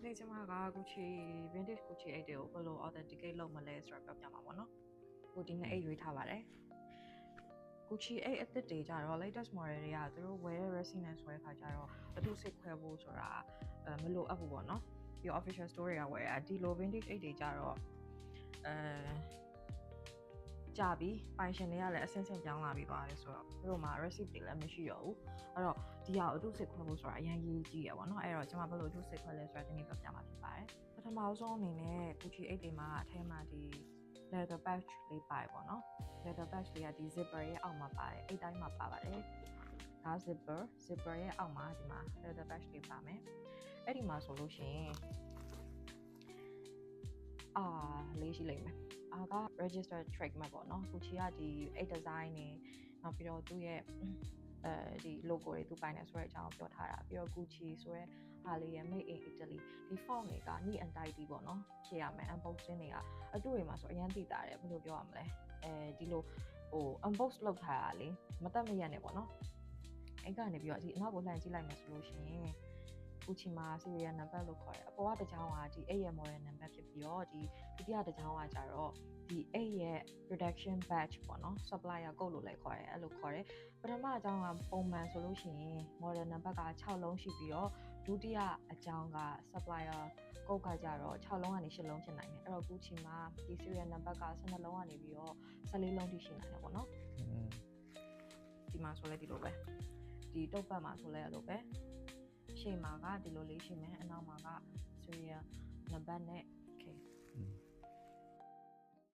နေ့ကျမက Gucci vintage Gucci အိတ်တွေကိုဘယ်လို authenticate လုပ်မလဲဆိုတော့ပြောပြမှာပေါ့နော်။ကိုဒီနေ့အိတ်ရွေးထားပါတယ်။ Gucci အိတ်အသစ်တွေကြတော့ latest model တွေကသူတို့ဝယ်တဲ့ resin နဲ့ဆွဲခါကြတော့အတူစိတ်ခွဲဖို့ဆိုတာမလိုအပ်ဘူးပေါ့နော်။ပြီး official store တွေကဝယ်တာဒီလို vintage အိတ်တွေကြတော့ကြာပြီပိုင်ရှင်တွေကလည်းအဆင့်ဆင့်ပြောင်းလာပြီးသွားတယ်ဆိုတော့သူတို့မှာ receipt တွေလည်းမရှိတော့ဘူးအဲ့တော့ဒီဟာအတူစစ်ခွဲဖို့ဆိုတာအရင်ရေးကြည့်ရပါတော့အဲ့တော့ကျွန်မဘယ်လိုအတူစစ်ခွဲလဲဆိုတာဒီနေ့ပြပြမှာဖြစ်ပါတယ်ပထမဆုံးအနေနဲ့ Gucci အိတ်တွေမှာအထဲမှာဒီ leather pouch လေးပါတယ်ပေါ့နော် leather pouch လေးကဒီ zipper ရဲ့အောက်မှာပါတယ်အိတ်တိုင်းမှာပါပါတယ်ဒါ zipper ရဲ့အောက်မှာဒီမှာ leather pouch လေးပါမယ်အဲ့ဒီမှာဆိုလို့ရှိရင်လေးရှိလိမ့်မယ်က register trademark ပေါ့နော် Gucci ကဒီ 8 design နေနောက်ပြီးတော့သူ့ရဲ့ဒီ logo တွေသူပိုင်နေဆိုတဲ့အကြောင်းပြောထားတာပြီးတော့ Gucci ဆိုရဲဟာလေးရဲ့ made in Italy ဒီ font တွေက neat and tidy ပေါ့နော်ဖြစ်ရမယ် unboxing တွေကအတူတွေမှာဆိုအရင်သိတာတယ်ဘယ်လိုပြောရမလဲဒီလိုunbox လုပ်ထားတာလေမတက်မရက်နဲ့ပေါ့နော်အဲ့ကနေပြီးတော့ဒီအနောက်ကိုလှမ်းကြည့်လိုက်မယ်ဆိုလို့ရှိရင်Gucci မှာ serial number လို့ခေါ်တယ်အပေါ်ကတစ်ချောင်းကဒီ8ရဲ့ model number ဖြစ်ပြီးတော့ဒီဒုတိယတစ်ချောင်းကကြတော့ဒီ8ရဲ့ production batch ပေါ့နော် supplier code လို့လည်းခေါ်တယ်အဲ့လိုခေါ်တယ်ပထမအကြောင်းကပုံမှန်ဆိုလို့ရှိရင် model number က6လုံးရှိပြီးတော့ဒုတိယအကြောင်းက supplier code ကကြတော့6လုံးကနေ8လုံးဖြစ်နိုင်တယ်အဲ့တော့ Gucci မှာဒီ serial number က12လုံးကနေပြီးတော့14လုံးထိရှိနိုင်တယ်ပေါ့နော်ဒီမှာဆိုလဲဒီလိုပဲဒီတုပ်ပတ်မှာဆိုလဲအဲ့လိုပဲရှေ့မှာကဒီလိုလေးရှိမယ်အနောက်မှာက serial number နဲ့